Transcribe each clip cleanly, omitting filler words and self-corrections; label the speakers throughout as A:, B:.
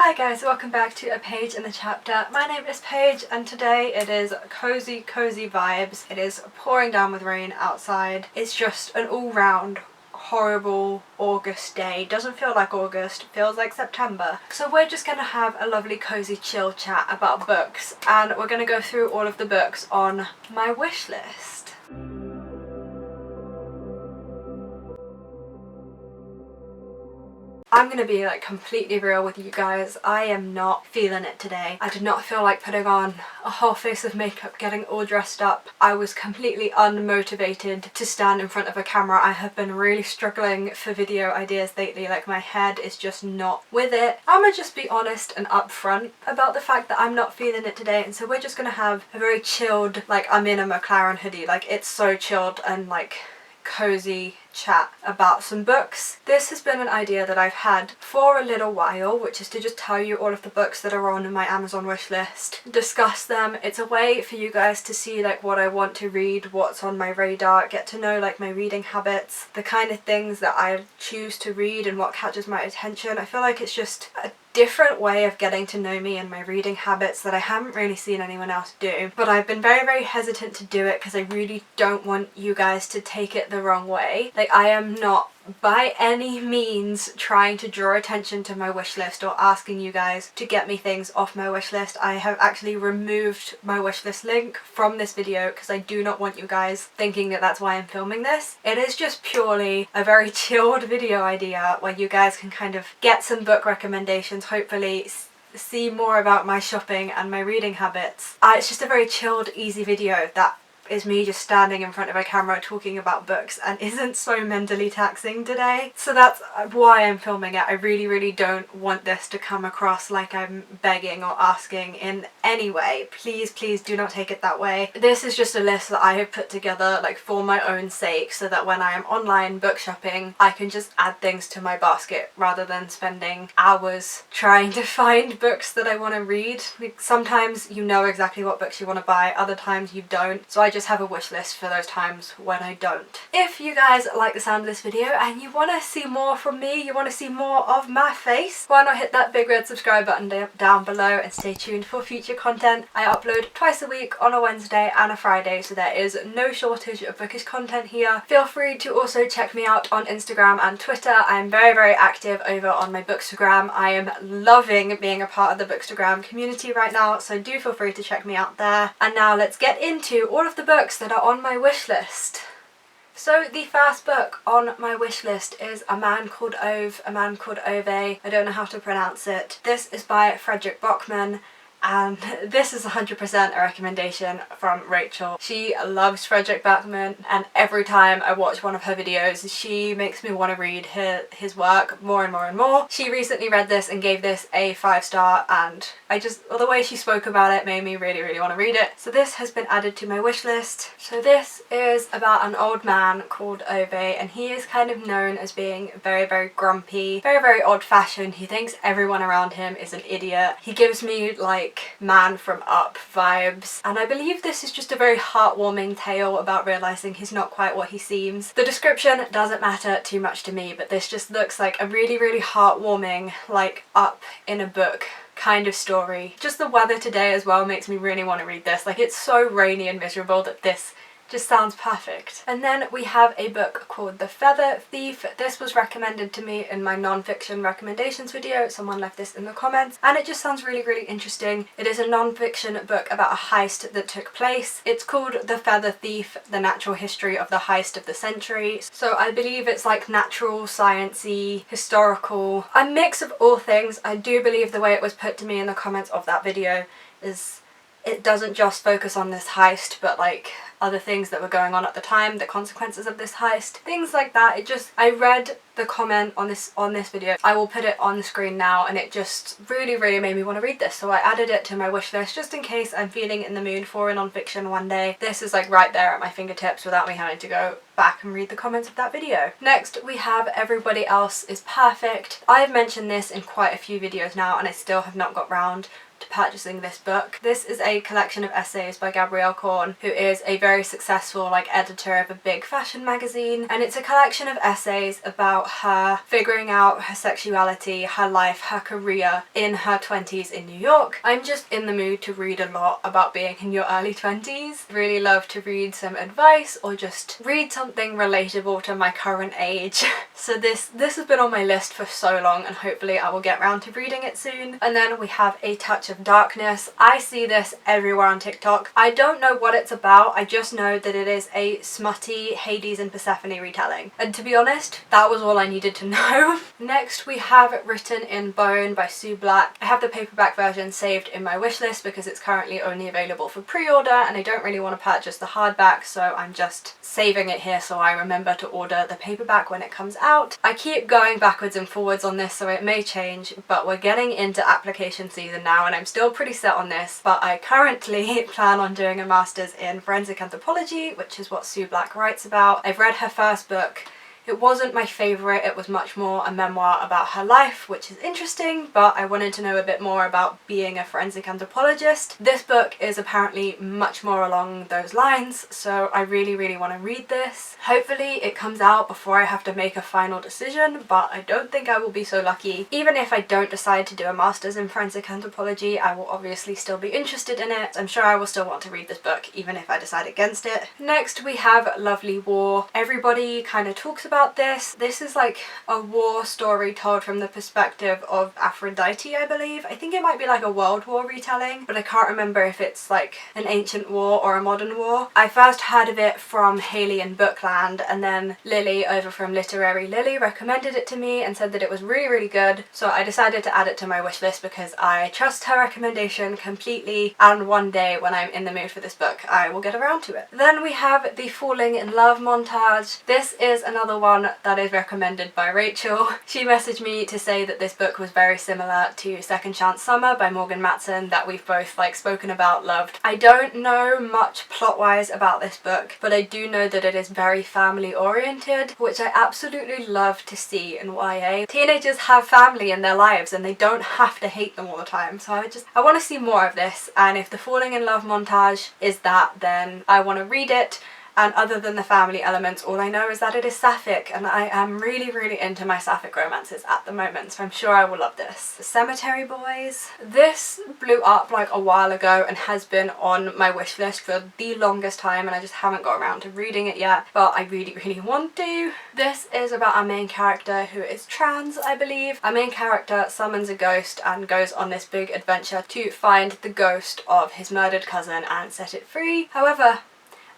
A: Hi guys, welcome back to A Page in the Chapter. My name is Paige and today it is cozy vibes. It is pouring down with rain outside. It's just an all-round horrible August day. Doesn't feel like August, feels like September. So we're just gonna have a lovely cozy chill chat about books and we're gonna go through all of the books on my wish list. I'm gonna be like completely real with you guys. I am not feeling it today. I did not feel like putting on a whole face of makeup, getting all dressed up. I was completely unmotivated to stand in front of a camera. I have been really struggling for video ideas lately. Like my head is just not with it. I'm gonna just be honest and upfront about the fact that I'm not feeling it today, and so we're just gonna have a very chilled, like I'm in a McLaren hoodie, like it's so chilled and like cozy chat about some books. This has been an idea that I've had for a little while, which is to just tell you all of the books that are on my Amazon wish list, discuss them. It's a way for you guys to see like what I want to read, what's on my radar, get to know like my reading habits, the kind of things that I choose to read and what catches my attention. I feel like it's just a different way of getting to know me and my reading habits that I haven't really seen anyone else do, but I've been very hesitant to do it because I really don't want you guys to take it the wrong way. Like I am not by any means trying to draw attention to my wish list or asking you guys to get me things off my wish list. I have actually removed my wish list link from this video because I do not want you guys thinking that that's why I'm filming this. It is just purely a very chilled video idea where you guys can kind of get some book recommendations, hopefully see more about my shopping and my reading habits. It's just a very chilled, easy video that is me just standing in front of a camera talking about books and isn't so mentally taxing today. So that's why I'm filming it. I really don't want this to come across like I'm begging or asking in any way. Please do not take it that way. This is just a list that I have put together like for my own sake so that when I am online book shopping I can just add things to my basket rather than spending hours trying to find books that I want to read. Like, sometimes you know exactly what books you want to buy, other times you don't. So I just have a wish list for those times when I don't. If you guys like the sound of this video and you want to see more from me, you want to see more of my face, why not hit that big red subscribe button down below and stay tuned for future content. I upload twice a week on a Wednesday and a Friday, so there is no shortage of bookish content here. Feel free to also check me out on Instagram and Twitter. I'm very active over on my Bookstagram. I am loving being a part of the Bookstagram community right now, so do feel free to check me out there. And now let's get into all of the books that are on my wish list. So the first book on my wish list is A Man Called Ove, I don't know how to pronounce it. This is by Fredrik Backman. And this is 100% a recommendation from Rachel. She loves Fredrik Backman and every time I watch one of her videos she makes me want to read his work more and more. She recently read this and gave this a 5-star and the way she spoke about it made me really want to read it. So this has been added to my wish list. So this is about an old man called Ove and he is kind of known as being very grumpy, very old-fashioned. He thinks everyone around him is an idiot. He gives me like Man from Up vibes, and I believe this is just a very heartwarming tale about realising he's not quite what he seems. The description doesn't matter too much to me, but this just looks like a really heartwarming, like up in a book kind of story. Just the weather today as well makes me really want to read this. Like it's so rainy and miserable that this just sounds perfect. And then we have a book called The Feather Thief. This was recommended to me in my non-fiction recommendations video. Someone left this in the comments and it just sounds really interesting. It is a non-fiction book about a heist that took place. It's called The Feather Thief, The Natural History of the Heist of the Century. So I believe it's like natural, sciencey, historical, a mix of all things. I do believe the way it was put to me in the comments of that video is it doesn't just focus on this heist but like other things that were going on at the time, the consequences of this heist, things like that. I read the comment on this video. I will put it on the screen now and it just really made me want to read this, so I added it to my wish list just in case I'm feeling in the mood for a non-fiction one day. This is like right there at my fingertips without me having to go back and read the comments of that video. Next we have Everybody Else is Perfect. I've mentioned this in quite a few videos now and I still have not got round to purchasing this book. This is a collection of essays by Gabrielle Korn, who is a very successful editor of a big fashion magazine, and it's a collection of essays about her figuring out her sexuality, her life, her career in her 20s in New York. I'm just in the mood to read a lot about being in your early 20s. Really love to read some advice or just read something relatable to my current age. So this has been on my list for so long, and hopefully I will get around to reading it soon. And then we have A Touch of Darkness. I see this everywhere on TikTok. I don't know what it's about, I just know that it is a smutty Hades and Persephone retelling. And to be honest, that was all I needed to know. Next we have Written in Bone by Sue Black. I have the paperback version saved in my wishlist because it's currently only available for pre-order and I don't really want to purchase the hardback, so I'm just saving it here so I remember to order the paperback when it comes out. I keep going backwards and forwards on this, so it may change, but we're getting into application season now and I'm still pretty set on this, but I currently plan on doing a master's in forensic anthropology, which is what Sue Black writes about. I've read her first book. It wasn't my favourite, it was much more a memoir about her life, which is interesting, but I wanted to know a bit more about being a forensic anthropologist. This book is apparently much more along those lines, so I really want to read this. Hopefully it comes out before I have to make a final decision, but I don't think I will be so lucky. Even if I don't decide to do a master's in forensic anthropology, I will obviously still be interested in it. I'm sure I will still want to read this book, even if I decide against it. Next we have Lovely War. Everybody kind of talks about this. This is like a war story told from the perspective of Aphrodite, I believe. I think it might be like a world war retelling, but I can't remember if it's like an ancient war or a modern war. I first heard of it from Hayley in Bookland, and then Lily over from Literary Lily recommended it to me and said that it was really good, so I decided to add it to my wish list because I trust her recommendation completely, and one day when I'm in the mood for this book I will get around to it. Then we have the Falling in Love montage. This is another one that is recommended by Rachel. She messaged me to say that this book was very similar to Second Chance Summer by Morgan Matson, that we've both spoken about, loved. I don't know much plot-wise about this book, but I do know that it is very family oriented, which I absolutely love to see in YA. Teenagers have family in their lives and they don't have to hate them all the time, so I want to see more of this, and if the Falling in Love montage is that, then I want to read it. And other than the family elements, all I know is that it is sapphic, and I am really into my sapphic romances at the moment, so I'm sure I will love this. The Cemetery Boys. This blew up a while ago and has been on my wish list for the longest time, and I just haven't got around to reading it yet, but I really want to. This is about our main character who is trans, I believe. Our main character summons a ghost and goes on this big adventure to find the ghost of his murdered cousin and set it free. However,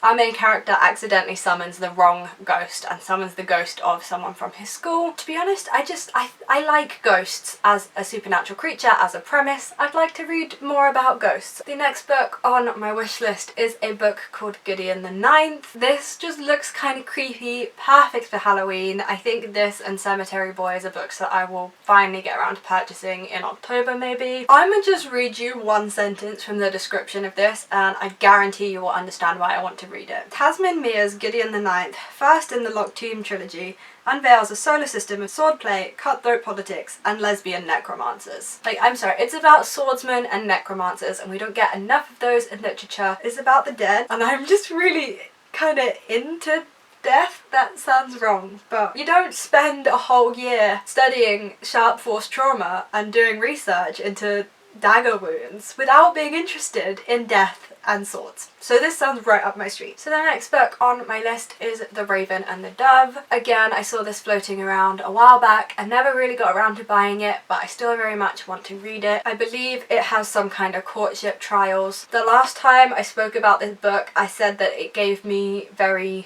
A: our main character accidentally summons the wrong ghost and summons the ghost of someone from his school. To be honest, I like ghosts as a supernatural creature, as a premise. I'd like to read more about ghosts. The next book on my wish list is a book called Gideon the Ninth. This just looks kind of creepy, perfect for Halloween. I think this and Cemetery Boys are books that I will finally get around to purchasing in October maybe. I'm gonna just read you one sentence from the description of this and I guarantee you will understand why I want to read it. Tasman Mear's Gideon the Ninth, first in the Locked Tomb trilogy, unveils a solar system of swordplay, cutthroat politics, and lesbian necromancers. I'm sorry, it's about swordsmen and necromancers, and we don't get enough of those in literature. It's about the dead, and I'm just really kind of into death. That sounds wrong, but you don't spend a whole year studying sharp force trauma and doing research into dagger wounds without being interested in death and swords. So this sounds right up my street. So the next book on my list is The Raven and the Dove. Again, I saw this floating around a while back. I never really got around to buying it, but I still very much want to read it. I believe it has some kind of courtship trials. The last time I spoke about this book, I said that it gave me very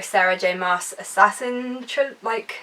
A: Sarah J Maas assassin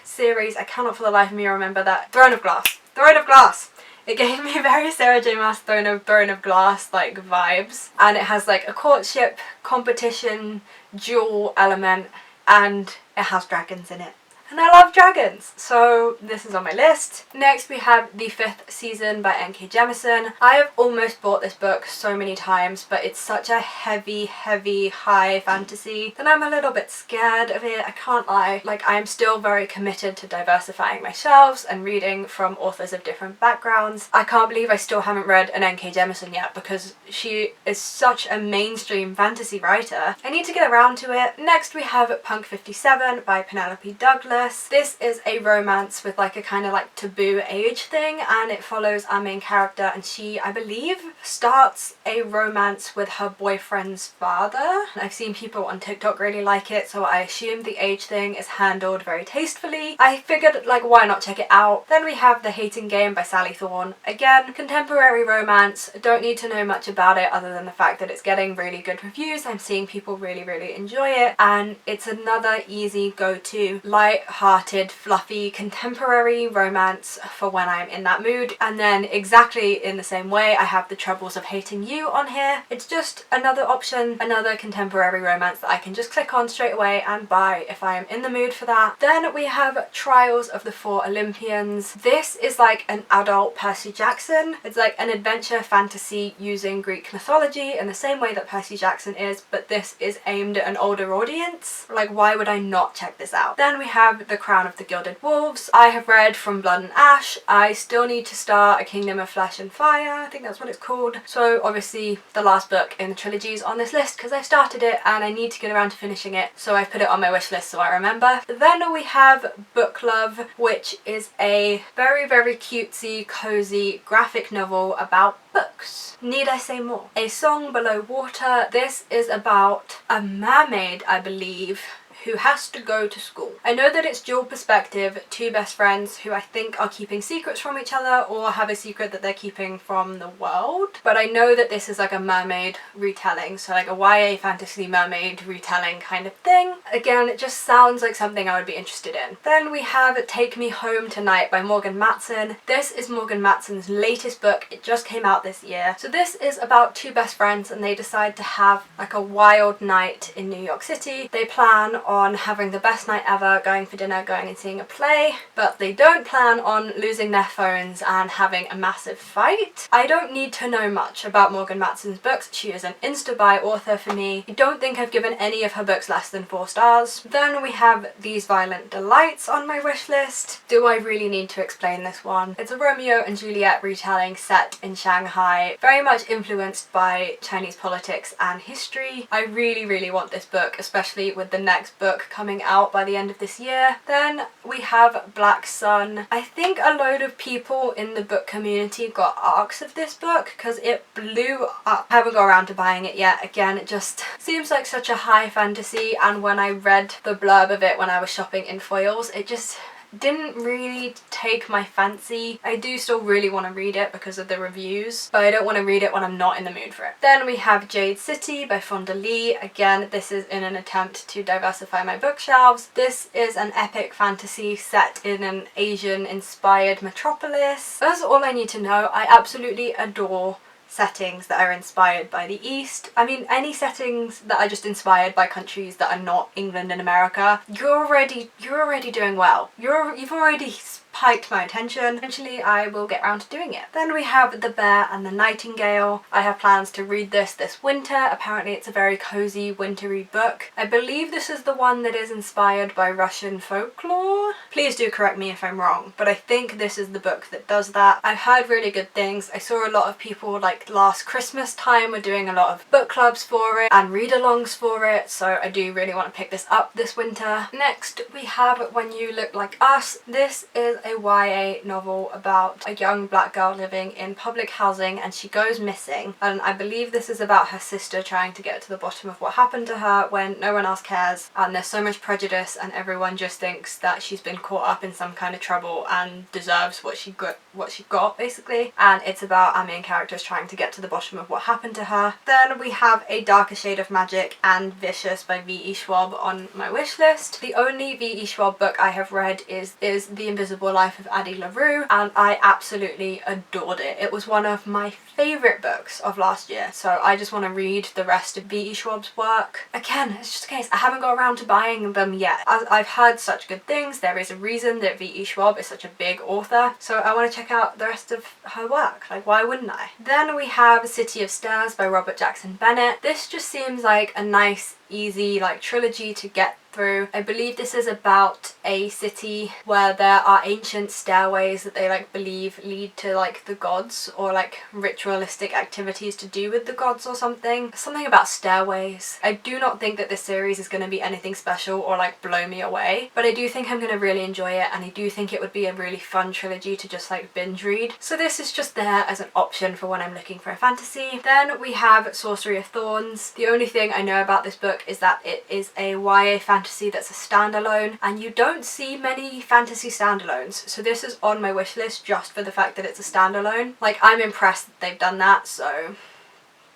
A: series. I cannot for the life of me remember that. Throne of Glass. It gave me very Sarah J Maas Throne of Glass vibes, and it has a courtship, competition, duel element, and it has dragons in it. and I love dragons, so this is on my list. Next we have The Fifth Season by N.K. Jemisin. I have almost bought this book so many times, but it's such a heavy high fantasy that I'm a little bit scared of it, I can't lie. Like, I am still very committed to diversifying my shelves and reading from authors of different backgrounds. I can't believe I still haven't read an N.K. Jemisin yet because she is such a mainstream fantasy writer. I need to get around to it. Next we have Punk 57 by Penelope Douglas. This is a romance with like a kind of like taboo age thing, and it follows our main character, and she, I believe, starts a romance with her boyfriend's father. I've seen people on TikTok really like it, so I assume the age thing is handled very tastefully. I figured, like, why not check it out? Then we have The Hating Game by Sally Thorne. Again, contemporary romance. Don't need to know much about it other than the fact that it's getting really good reviews. I'm seeing people really enjoy it, and it's another easy go-to, light-hearted, fluffy, contemporary romance for when I'm in that mood. And then exactly in the same way, I have The Troubles of Hating You on here. It's just another option, another contemporary romance that I can just click on straight away and buy if I am in the mood for that. Then we have Trials of the Four Olympians. This is like an adult Percy Jackson. It's like an adventure fantasy using Greek mythology in the same way that Percy Jackson is, but this is aimed at an older audience. Like, why would I not check this out? Then we have The Crown of the Gilded Wolves. I have read From Blood and Ash. I still need to start A Kingdom of Flesh and Fire, I think that's what it's called. So obviously the last book in the trilogy is on this list because I've started it and I need to get around to finishing it, so I've put it on my wish list so I remember. Then we have Book Love, which is a very cutesy, cozy graphic novel about books. Need I say more? A Song Below Water. This is about a mermaid, I believe, who has to go to school. I know that it's dual perspective, two best friends who I think are keeping secrets from each other or have a secret that they're keeping from the world, but I know that this is like a mermaid retelling, so like a YA fantasy mermaid retelling kind of thing. Again, it just sounds like something I would be interested in. Then we have Take Me Home Tonight by Morgan Matson. This is Morgan Matson's latest book. It just came out this year. So this is about two best friends and they decide to have like a wild night in New York City. They plan on having the best night ever, going for dinner, going and seeing a play, but they don't plan on losing their phones and having a massive fight. I don't need to know much about Morgan Matson's books. She is an insta-buy author for me. I don't think I've given any of her books less than 4 stars. Then we have These Violent Delights on my wish list. Do I really need to explain this one? It's a Romeo and Juliet retelling set in Shanghai, very much influenced by Chinese politics and history. I really want this book, especially with the next book coming out by the end of this year. Then we have Black Sun. I think a load of people in the book community got arcs of this book because it blew up. I haven't got around to buying it yet. Again, it just seems like such a high fantasy, and when I read the blurb of it when I was shopping in Foyles, it just didn't really take my fancy. I do still really want to read it because of the reviews, but I don't want to read it when I'm not in the mood for it. Then we have Jade City by Fonda Lee. Again, this is in an attempt to diversify my bookshelves. This is an epic fantasy set in an Asian-inspired metropolis. That's all I need to know. I absolutely adore settings that are inspired by the East. I mean, any settings that are just inspired by countries that are not England and America, you're already doing well. You've already spiked my attention. Eventually I will get around to doing it. Then we have The Bear and the Nightingale. I have plans to read this winter. Apparently it's a very cozy wintry book. I believe this is the one that is inspired by Russian folklore. Please do correct me if I'm wrong, but I think this is the book that does that. I've heard really good things. I saw a lot of people like last Christmas time were doing a lot of book clubs for it and read-alongs for it, so I do really want to pick this up this winter. Next we have When You Look Like Us. This is a YA novel about a young black girl living in public housing and she goes missing, and I believe this is about her sister trying to get to the bottom of what happened to her when no one else cares and there's so much prejudice and everyone just thinks that she's been caught up in some kind of trouble and deserves what she got what she got basically, and it's about our main characters trying to get to the bottom of what happened to her. Then we have A Darker Shade of Magic and Vicious by V.E. Schwab on my wish list. The only V.E. Schwab book I have read is The Invisible Life of Addie LaRue, and I absolutely adored it. It was one of my favourite books of last year, so I just want to read the rest of V.E. Schwab's work. Again, it's just a case I haven't got around to buying them yet. As I've heard such good things, there is a reason that V.E. Schwab is such a big author, so I want to check out the rest of her work. Like, why wouldn't I? Then we have City of Stairs by Robert Jackson Bennett. This just seems like a nice, easy like trilogy to get through. I believe this is about a city where there are ancient stairways that they like believe lead to like the gods, or like ritualistic activities to do with the gods or something. Something about stairways. I do not think that this series is going to be anything special or like blow me away, but I do think I'm going to really enjoy it, and I do think it would be a really fun trilogy to just like binge read. So this is just there as an option for when I'm looking for a fantasy. Then we have Sorcery of Thorns. The only thing I know about this book is that it is a YA fantasy that's a standalone, and you don't see many fantasy standalones, so this is on my wish list just for the fact that it's a standalone. Like, I'm impressed that they've done that. So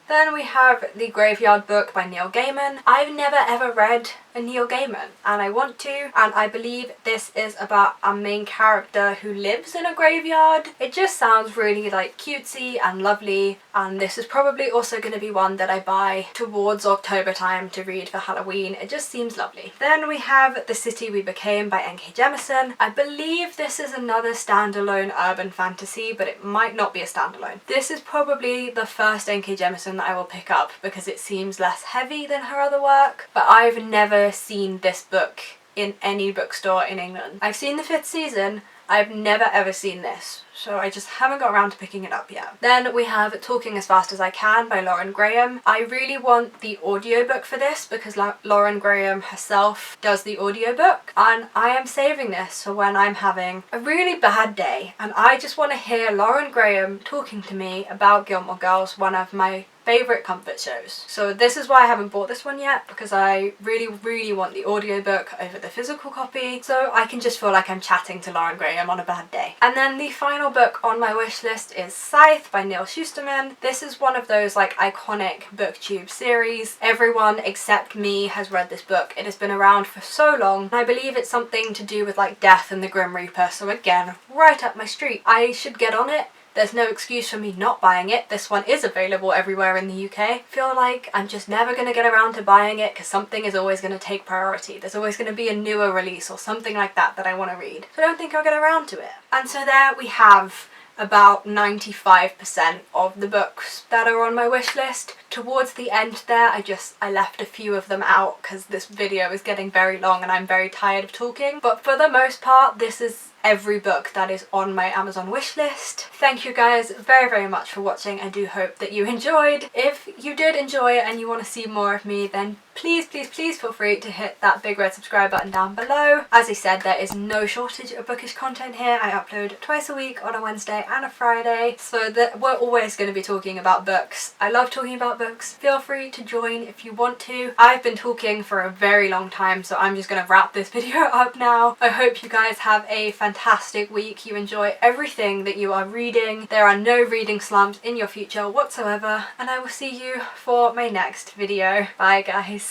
A: then we have The Graveyard Book by Neil Gaiman. I've never ever read a Neil Gaiman, and I want to, and I believe this is about a main character who lives in a graveyard. It just sounds really like cutesy and lovely, and this is probably also going to be one that I buy towards October time to read for Halloween. It just seems lovely. Then we have The City We Became by N.K. Jemisin. I believe this is another standalone urban fantasy, but it might not be a standalone. This is probably the first N.K. Jemisin that I will pick up because it seems less heavy than her other work, but I've never seen this book in any bookstore in England. I've seen the 5th season, I've never ever seen this, so I just haven't got around to picking it up yet. Then we have Talking as Fast as I Can by Lauren Graham. I really want the audiobook for this because Lauren Graham herself does the audiobook, and I am saving this for when I'm having a really bad day and I just want to hear Lauren Graham talking to me about Gilmore Girls, one of my favourite comfort shows. So this is why I haven't bought this one yet, because I really want the audiobook over the physical copy, so I can just feel like I'm chatting to Lauren Graham on a bad day. And then the final book on my wish list is Scythe by Neil Shusterman. This is one of those like iconic booktube series. Everyone except me has read this book. It has been around for so long, and I believe it's something to do with like death and the Grim Reaper, so again, right up my street. I should get on it. There's no excuse for me not buying it. This one is available everywhere in the UK. I feel like I'm just never going to get around to buying it because something is always going to take priority. There's always going to be a newer release or something like that that I want to read. So I don't think I'll get around to it. And so there we have about 95% of the books that are on my wish list. Towards the end there, I left a few of them out because this video is getting very long and I'm very tired of talking. But for the most part, this is every book that is on my Amazon wish list. Thank you guys very much for watching. I do hope that you enjoyed. If you did enjoy it and you want to see more of me, then please feel free to hit that big red subscribe button down below. As I said, there is no shortage of bookish content here. I upload twice a week on a Wednesday and a Friday, so that we're always going to be talking about books. I love talking about books. Feel free to join if you want to. I've been talking for a very long time, so I'm just going to wrap this video up now. I hope you guys have a fantastic week. You enjoy everything that you are reading. There are no reading slumps in your future whatsoever, and I will see you for my next video. Bye guys.